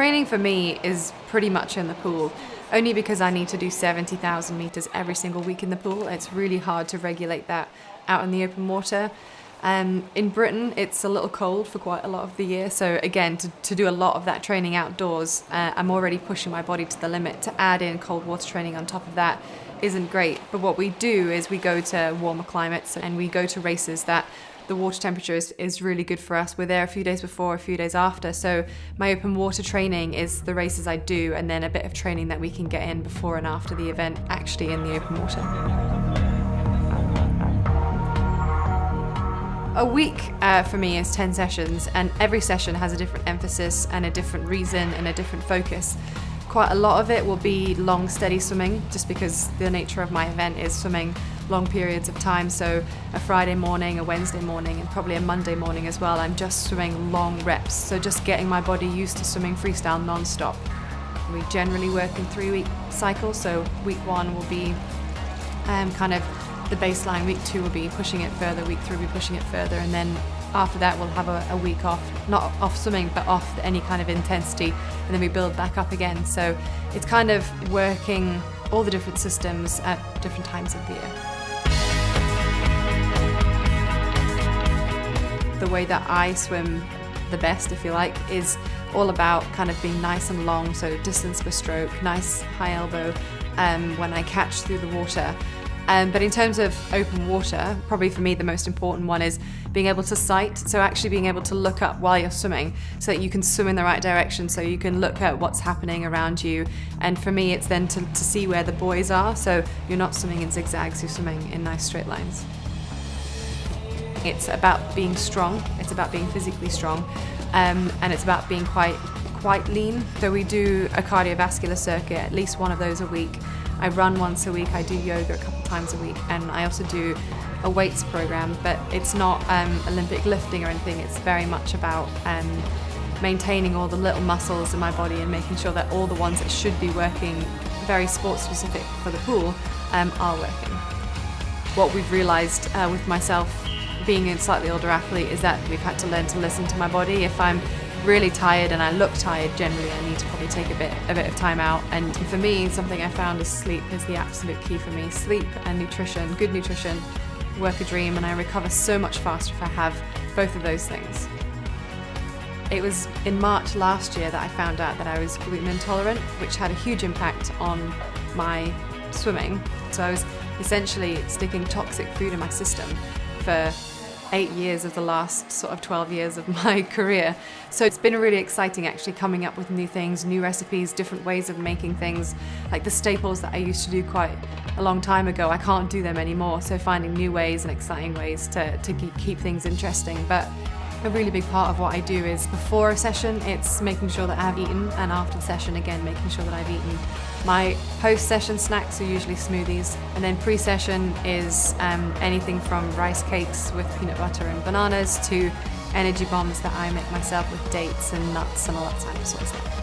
training for me is pretty much in the pool, only because I need to do 70,000 meters every single week in the pool. It's really hard to regulate that out in the open water. In Britain, it's a little cold for quite a lot of the year. So again, to do a lot of that training outdoors, I'm already pushing my body to the limit. To add in cold water training on top of that isn't great. But what we do is we go to warmer climates and we go to races that the water temperature is really good for us. We're there a few days before, a few days after. So my open water training is the races I do, and then a bit of training that we can get in before and after the event, actually in the open water. A week for me is 10 sessions, and every session has a different emphasis and a different reason and a different focus. Quite a lot of it will be long, steady swimming, just because the nature of my event is swimming long periods of time. So a Friday morning, a Wednesday morning, and probably a Monday morning as well, I'm just swimming long reps. So just getting my body used to swimming freestyle non-stop. We generally work in 3-week cycles, so week 1 will be kind of the baseline, week 2 will be pushing it further, week 3 will be pushing it further, and then after that we'll have a week off, not off swimming, but off any kind of intensity, and then we build back up again. So it's kind of working all the different systems at different times of the year. The way that I swim the best, if you like, is all about kind of being nice and long, so distance per stroke, nice high elbow when I catch through the water. But in terms of open water, probably for me the most important one is being able to sight, so actually being able to look up while you're swimming so that you can swim in the right direction, so you can look at what's happening around you. And for me it's then to see where the buoys are, so you're not swimming in zigzags, you're swimming in nice straight lines. It's about being strong, it's about being physically strong, and it's about being quite lean. So we do a cardiovascular circuit, at least one of those a week. I run once a week, I do yoga a couple times a week, and I also do a weights program, but it's not Olympic lifting or anything. It's very much about maintaining all the little muscles in my body and making sure that all the ones that should be working very sports specific for the pool are working. What we've realized with myself being a slightly older athlete is that we've had to learn to listen to my body. If I'm really tired and I look tired, generally I need to probably take a bit of time out. And for me, something I found is sleep is the absolute key for me. Sleep and nutrition, good nutrition, work a dream, and I recover so much faster if I have both of those things. It was in March last year that I found out that I was gluten intolerant, which had a huge impact on my swimming. So I was essentially sticking toxic food in my system for 8 years of the last sort of 12 years of my career. So it's been really exciting actually coming up with new things, new recipes, different ways of making things. Like the staples that I used to do quite a long time ago, I can't do them anymore. So finding new ways and exciting ways to keep things interesting. But a really big part of what I do is before a session, it's making sure that I've eaten, and after the session, again, making sure that I've eaten. My post-session snacks are usually smoothies, and then pre-session is anything from rice cakes with peanut butter and bananas to energy bombs that I make myself with dates and nuts and all that kind of sort of stuff.